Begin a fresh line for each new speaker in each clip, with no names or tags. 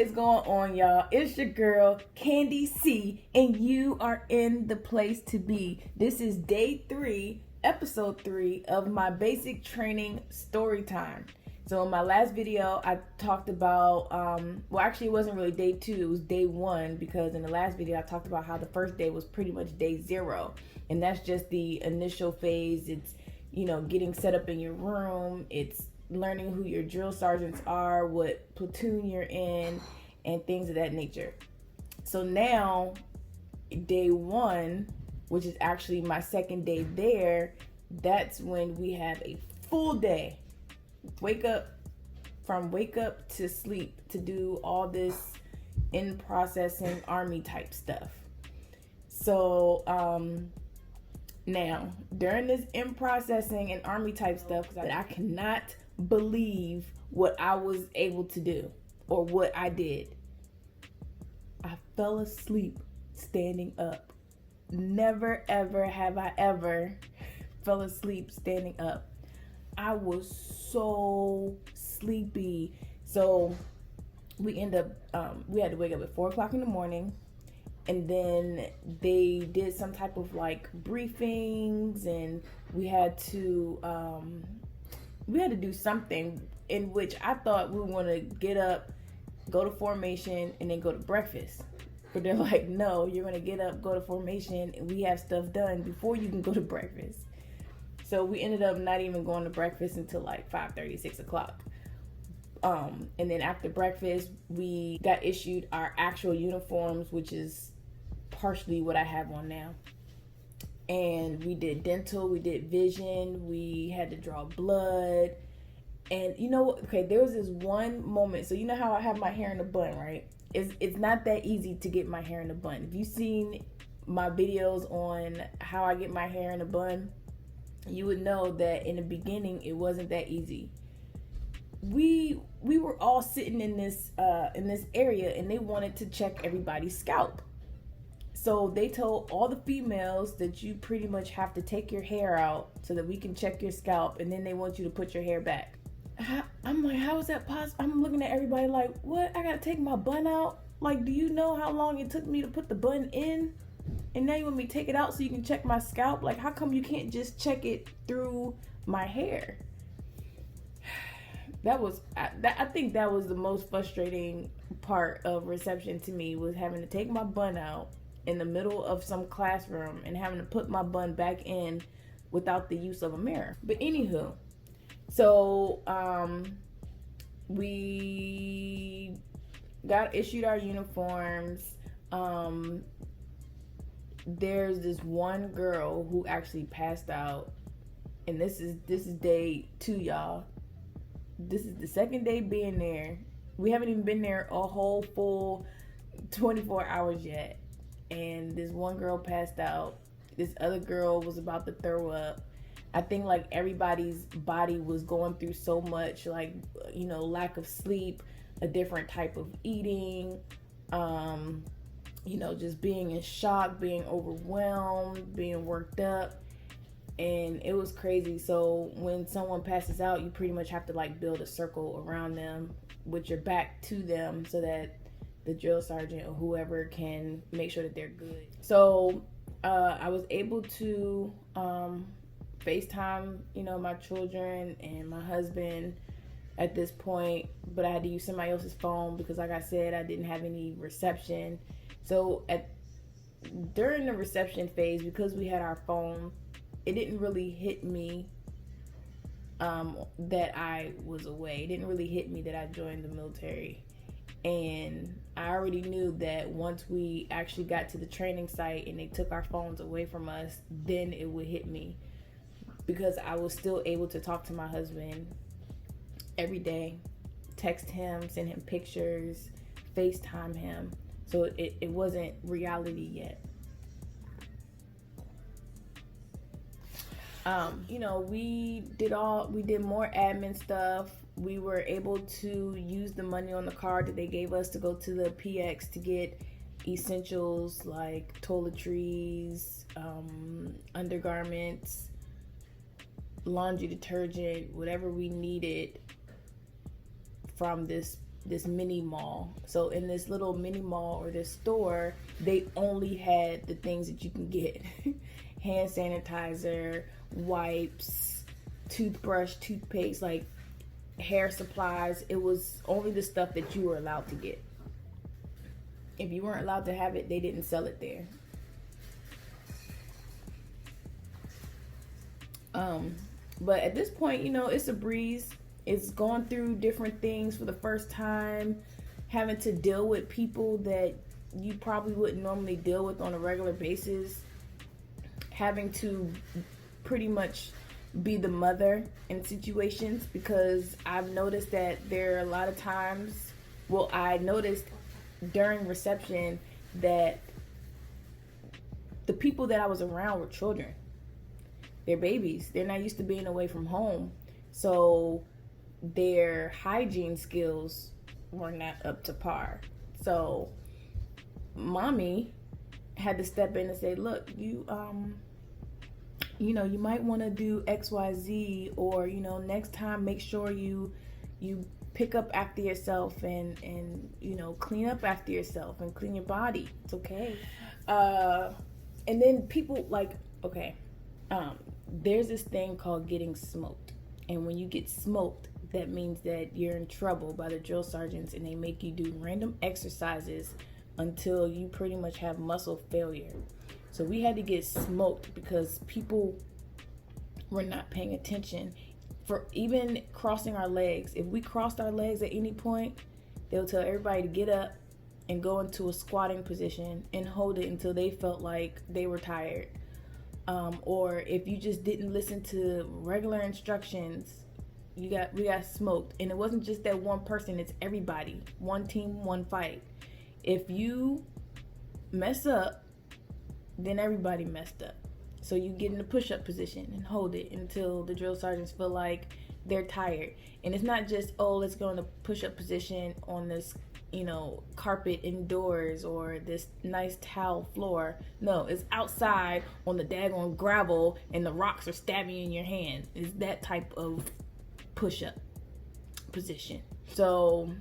is going on, y'all? It's your girl, CandyC, and you are in the place to be. This is day 3, episode 3 of my basic training story time. So in my last video, I talked about, well, actually it wasn't really day 2, it was day 1, because in the last video, I talked about how the first day was pretty much day 0. And that's just the initial phase. It's, getting set up in your room. It's learning who your drill sergeants are, what platoon you're in, and things of that nature. So now, day 1, which is actually my second day there, that's when we have a full day. Wake up to sleep to do all this in processing army type stuff. So, now, during this in processing and army type stuff, I cannot believe what I was able to do or what I did. I fell asleep standing up. Never ever have I ever fell asleep standing up. I was so sleepy. So we had to wake up at 4 o'clock in the morning, and then they did some type of like briefings, and we had to do something in which I thought we were going to get up, go to formation, and then go to breakfast. But they're like, no, you're going to get up, go to formation, and we have stuff done before you can go to breakfast. So we ended up not even going to breakfast until like 5:30, 6 o'clock. And then after breakfast, we got issued our actual uniforms, which is partially what I have on now. And we did dental, we did vision, we had to draw blood. And there was this one moment. So you know how I have my hair in a bun, right? It's not that easy to get my hair in a bun. If you've seen my videos on how I get my hair in a bun, you would know that in the beginning it wasn't that easy. We were all sitting in this area, and they wanted to check everybody's scalp. So they told all the females that you pretty much have to take your hair out so that we can check your scalp, and then they want you to put your hair back. I'm like, how is that possible? I'm looking at everybody like, what? I gotta take my bun out? Like, do you know how long it took me to put the bun in? And now you want me to take it out so you can check my scalp? Like, how come you can't just check it through my hair? I think that was the most frustrating part of reception to me, was having to take my bun out in the middle of some classroom and having to put my bun back in without the use of a mirror. But anywho, so we got issued our uniforms. There's this one girl who actually passed out, and this is day 2, y'all. This is the second day being there. We haven't even been there a whole full 24 hours yet. And this one girl passed out. This other girl was about to throw up. I think like everybody's body was going through so much, like, lack of sleep, a different type of eating, just being in shock, being overwhelmed, being worked up. And it was crazy. So when someone passes out, you pretty much have to like build a circle around them with your back to them so that the drill sergeant or whoever can make sure that they're good. So I was able to FaceTime, my children and my husband at this point, but I had to use somebody else's phone because, like I said, I didn't have any reception. So during the reception phase, because we had our phone, it didn't really hit me that I was away. It didn't really hit me that I joined the military. And I already knew that once we actually got to the training site and they took our phones away from us, then it would hit me, because I was still able to talk to my husband every day, text him, send him pictures, FaceTime him. So it wasn't reality yet. We did more admin stuff. We were able to use the money on the card that they gave us to go to the PX to get essentials like toiletries, undergarments, laundry detergent, whatever we needed from this this mini mall. So in this little mini mall or this store, they only had the things that you can get. Hand sanitizer, wipes, toothbrush, toothpaste, like hair supplies. It was only the stuff that you were allowed to get. If you weren't allowed to have it, they didn't sell it there. But at this point, it's a breeze. It's going through different things for the first time, having to deal with people that you probably wouldn't normally deal with on a regular basis, having to pretty much be the mother in situations, because I've noticed that there are a lot of times, I noticed during reception that the people that I was around were children. They're babies. They're not used to being away from home. So their hygiene skills were not up to par. So mommy had to step in and say, look, you might want to do XYZ, or, next time make sure you pick up after yourself and clean up after yourself and clean your body. It's okay. And then people there's this thing called getting smoked. And when you get smoked, that means that you're in trouble by the drill sergeants, and they make you do random exercises until you pretty much have muscle failure. So we had to get smoked because people were not paying attention. For even crossing our legs, if we crossed our legs at any point, they'll tell everybody to get up and go into a squatting position and hold it until they felt like they were tired. Or if you just didn't listen to regular instructions, we got smoked. And it wasn't just that one person, it's everybody. One team, one fight. If you mess up, then everybody messed up. So you get in the push-up position and hold it until the drill sergeants feel like they're tired. And it's not just, let's go in the push-up position on this, carpet indoors or this nice tile floor. No, it's outside on the daggone gravel and the rocks are stabbing you in your hand. It's that type of push-up position. So,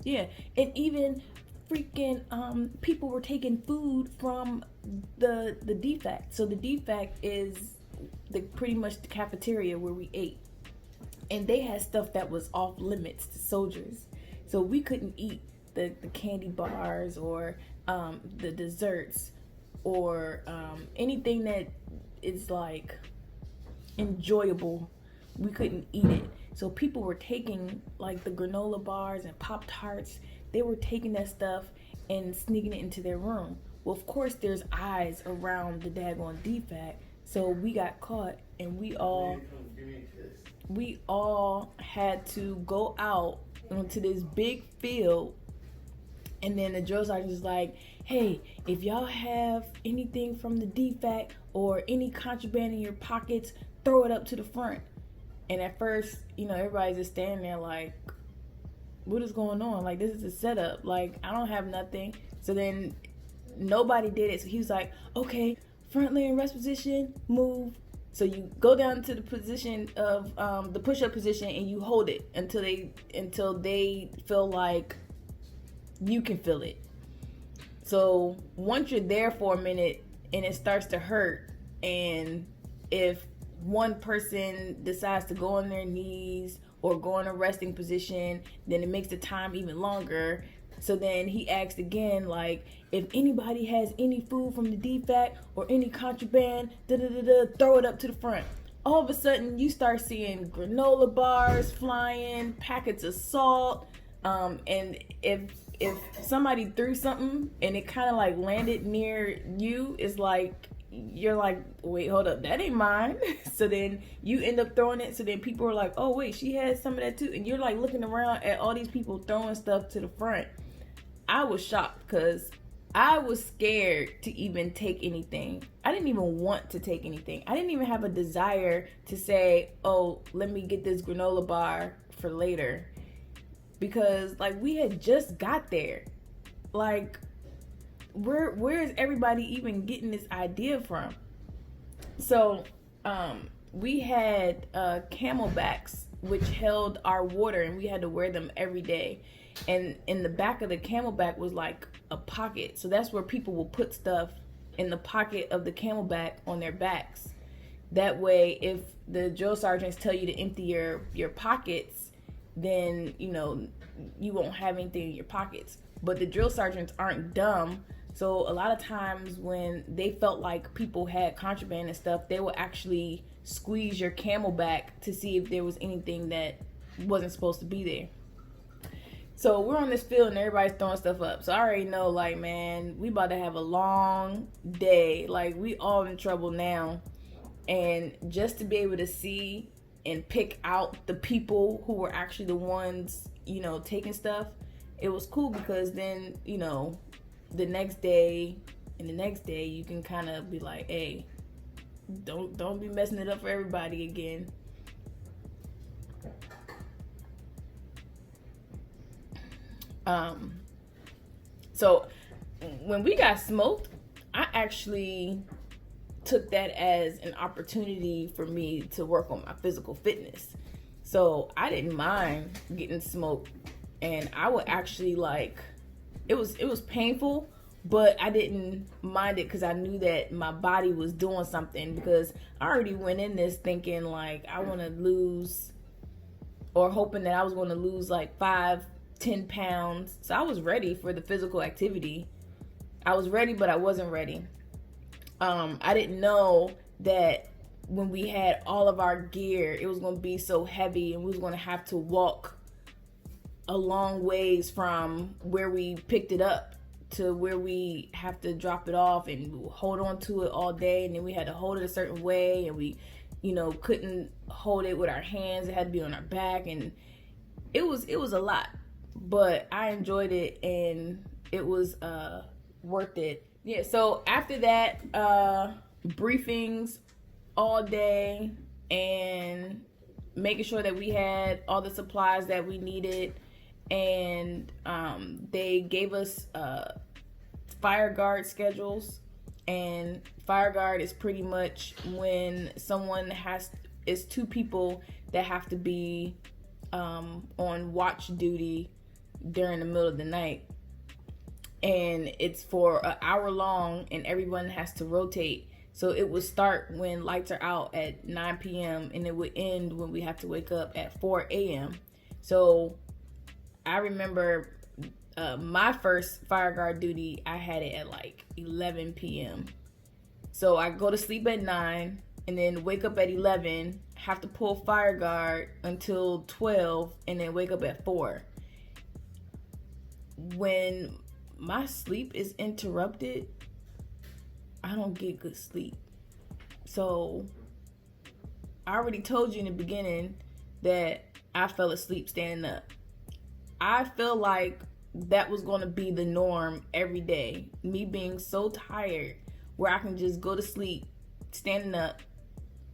yeah. And even freaking people were taking food from the defect. So the defect is pretty much the cafeteria where we ate. And they had stuff that was off limits to soldiers. So we couldn't eat the candy bars or the desserts or anything that is like enjoyable. We couldn't eat it. So people were taking like the granola bars and Pop-Tarts. They were taking that stuff and sneaking it into their room. Well, of course, there's eyes around the daggone defect. So we got caught, and we all had to go out onto this big field. And then the drill sergeant was like, hey, if y'all have anything from the defect or any contraband in your pockets, throw it up to the front. And at first, everybody's just standing there like, what is going on? Like, this is a setup. Like, I don't have nothing. So then nobody did it. So he was like, okay, front lay and rest position, move. So you go down to the position of the push-up position and you hold it until they feel like you can feel it. So once you're there for a minute and it starts to hurt, and if one person decides to go on their knees or go in a resting position, then it makes the time even longer. So then he asked again, like, if anybody has any food from the defect or any contraband, throw it up to the front. All of a sudden, you start seeing granola bars flying, packets of salt, and if somebody threw something and it kind of like landed near you, it's like, you're like, wait, hold up, that ain't mine. So then you end up throwing it. So then people are like, oh wait, she has some of that too. And you're like looking around at all these people throwing stuff to the front. I was shocked because I was scared to even take anything. I didn't even want to take anything. I didn't even have a desire to say, oh, let me get this granola bar for later. Because like we had just got there. Like, where is everybody even getting this idea from? So we had camelbacks which held our water, and we had to wear them every day. And in the back of the camelback was like a pocket, so that's where people will put stuff in the pocket of the camelback on their backs. That way, if the drill sergeants tell you to empty your pockets, then you won't have anything in your pockets. But the drill sergeants aren't dumb, so a lot of times when they felt like people had contraband and stuff, they will actually squeeze your camelback to see if there was anything that wasn't supposed to be there. So we're on this field and everybody's throwing stuff up. So I already know, like, man, we about to have a long day. Like, we all in trouble now. And just to be able to see and pick out the people who were actually the ones, taking stuff, it was cool, because then, the next day and the next day you can kind of be like, hey, don't be messing it up for everybody again. So when we got smoked, I actually took that as an opportunity for me to work on my physical fitness. So I didn't mind getting smoked, and I would actually it was painful, but I didn't mind it because I knew that my body was doing something, because I already went in this thinking like I want to lose, or hoping that I was going to lose like 5-10 pounds. So I was ready for the physical activity. I was ready, but I wasn't ready. I didn't know that when we had all of our gear, it was going to be so heavy, and we was going to have to walk a long ways from where we picked it up to where we have to drop it off, and hold on to it all day. And then we had to hold it a certain way, and we, couldn't hold it with our hands. It had to be on our back, and it was a lot, but I enjoyed it, and it was worth it. Yeah, so after that, briefings all day, and making sure that we had all the supplies that we needed. And they gave us fire guard schedules. And fire guard is pretty much when someone it's two people that have to be on watch duty during the middle of the night. And it's for an hour long, and everyone has to rotate. So it would start when lights are out at 9 p.m. and it would end when we have to wake up at 4 a.m. So I remember my first fire guard duty, I had it at like 11 p.m. So I go to sleep at 9 and then wake up at 11, have to pull fire guard until 12, and then wake up at 4. When my sleep is interrupted, I don't get good sleep. So I already told you in the beginning that I fell asleep standing up. I feel like that was going to be the norm every day. Me being so tired where I can just go to sleep standing up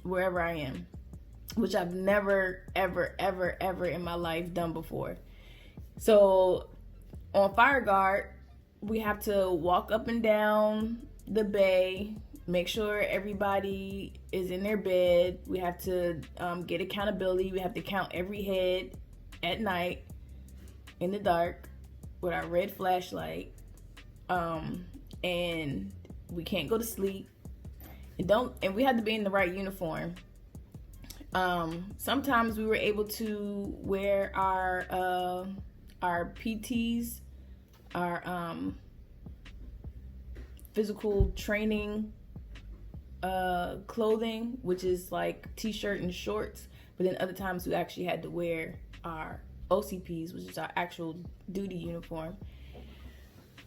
wherever I am, which I've never, ever, ever, ever in my life done before. So on fire guard, we have to walk up and down the bay, make sure everybody is in their bed. We have to get accountability. We have to count every head at night in the dark with our red flashlight. And we can't go to sleep. And we had to be in the right uniform. Sometimes we were able to wear our PTs, our physical training clothing, which is like t-shirt and shorts. But then other times we actually had to wear our OCPs, which is our actual duty uniform.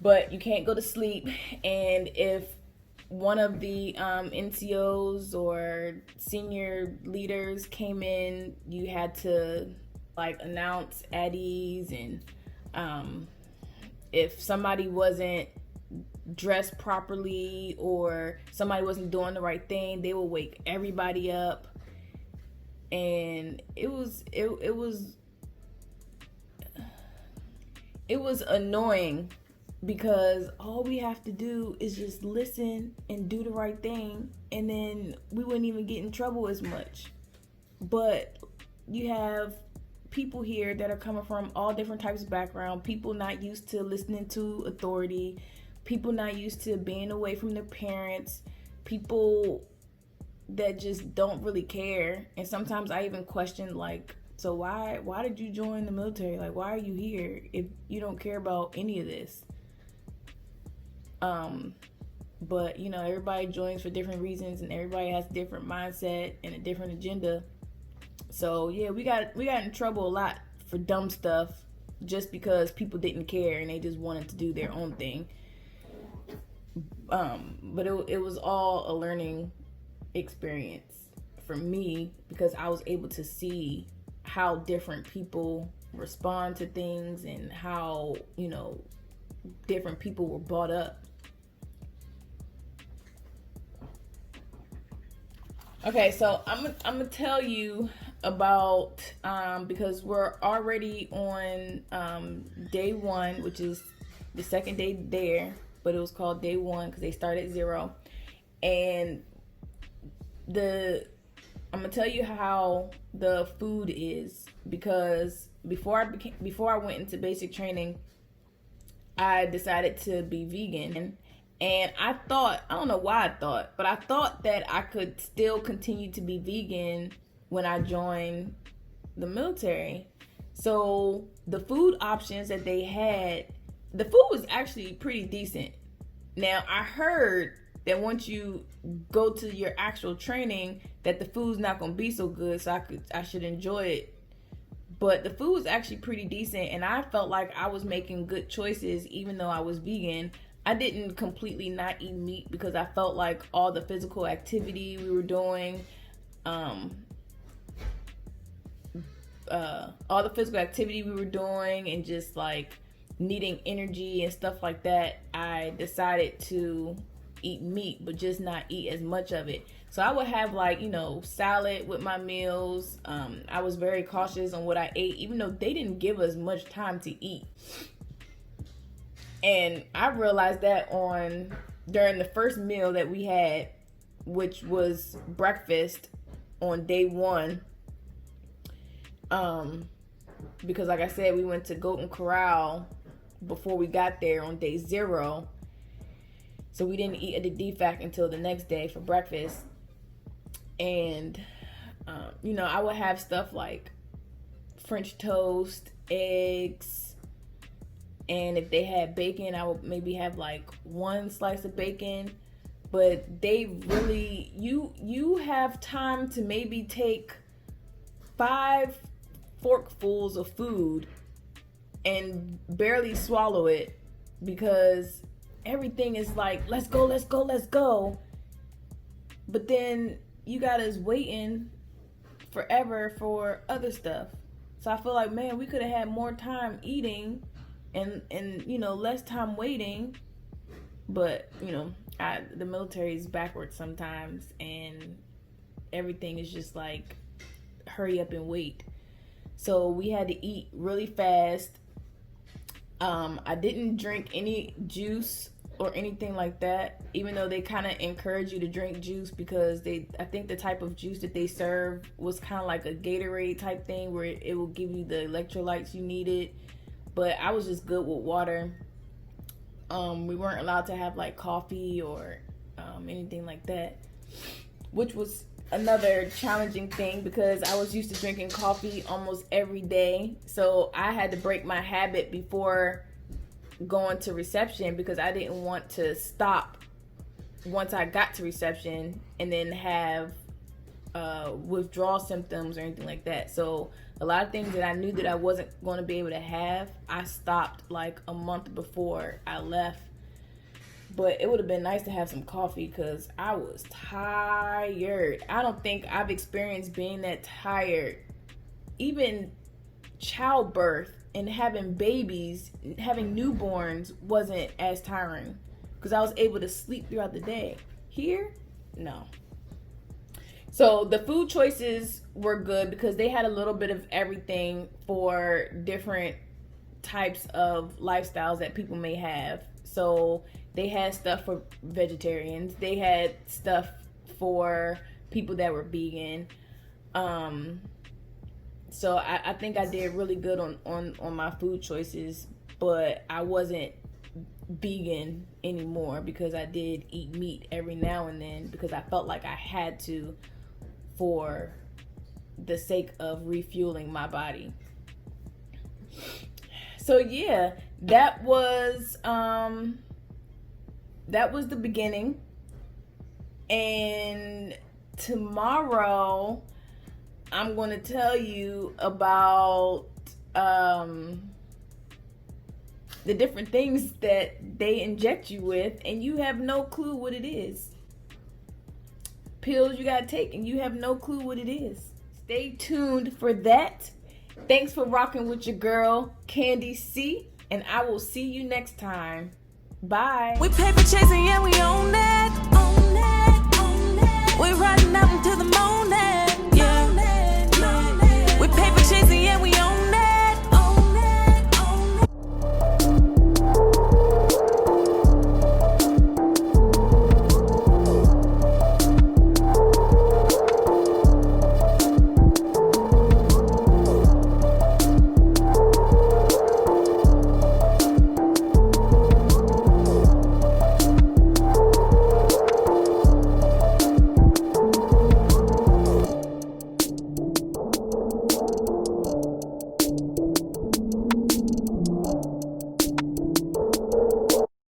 But you can't go to sleep, and if one of the NCOs or senior leaders came in, you had to announce at ease, and if somebody wasn't dressed properly or somebody wasn't doing the right thing, they will wake everybody up. And it was annoying, because all we have to do is just listen and do the right thing, and then we wouldn't even get in trouble as much. But you have people here that are coming from all different types of background, people not used to listening to authority, people not used to being away from their parents, people that just don't really care. And sometimes I even question, like, so why did you join the military? Like, why are you here if you don't care about any of this? But you know, everybody joins for different reasons, and everybody has a different mindset and a different agenda. So yeah, we got in trouble a lot for dumb stuff just because people didn't care and they just wanted to do their own thing. But it was all a learning experience for me, because I was able to see how different people respond to things and how, you know, different people were brought up. Okay, so I'm gonna tell you about because we're already on day 1, which is the second day there, but it was called day 1 because they started at 0. And I'm gonna tell you how the food is, because before I went into basic training, I decided to be vegan. And I don't know why I thought, but I thought that I could still continue to be vegan when I joined the military. So the food options that they had, the food was actually pretty decent. Now, I heard that once you go to your actual training, that the food's not going to be so good, so I should enjoy it. But the food was actually pretty decent, and I felt like I was making good choices even though I was vegan. I didn't completely not eat meat because I felt like all the physical activity we were doing, and just like needing energy and stuff like that, I decided to eat meat, but just not eat as much of it. So I would have, like, you know, salad with my meals. I was very cautious on what I ate, even though they didn't give us much time to eat. And I realized that during the first meal that we had, which was breakfast on day 1. Because like I said, we went to Goat and Corral before we got there on day 0. So we didn't eat at the DFAC until the next day for breakfast. And, you know, I would have stuff like French toast, eggs, and if they had bacon, I would maybe have like 1 slice of bacon. But they really, you have time to maybe take 5 forkfuls of food and barely swallow it, because everything is like, let's go, let's go, let's go. But then you got us waiting forever for other stuff. So I feel like, man, we could have had more time eating and you know, less time waiting. But you know, the military is backwards sometimes, and everything is just like hurry up and wait. So we had to eat really fast. I didn't drink any juice or anything like that, even though they kind of encourage you to drink juice, because I think the type of juice that they serve was kind of like a Gatorade type thing, where it will give you the electrolytes you needed. But I was just good with water. We weren't allowed to have like coffee or anything like that, which was another challenging thing, because I was used to drinking coffee almost every day. So I had to break my habit before going to reception, because I didn't want to stop once I got to reception and then have withdrawal symptoms or anything like that. So a lot of things that I knew that I wasn't going to be able to have, I stopped like a month before I left. But it would have been nice to have some coffee, because I was tired. I don't think I've experienced being that tired. Even childbirth and having babies, having newborns wasn't as tiring, because I was able to sleep throughout the day. Here, no. So the food choices were good, because they had a little bit of everything for different types of lifestyles that people may have. So they had stuff for vegetarians. They had stuff for people that were vegan. So I think I did really good on my food choices, but I wasn't vegan anymore because I did eat meat every now and then because I felt like I had to for the sake of refueling my body. So yeah, that was the beginning. And tomorrow I'm going to tell you about the different things that they inject you with, and you have no clue what it is. Pills you got to take, and you have no clue what it is. Stay tuned for that. Thanks for rocking with your girl, CandyC, and I will see you next time. Bye.
We paper chasing, yeah, we own that.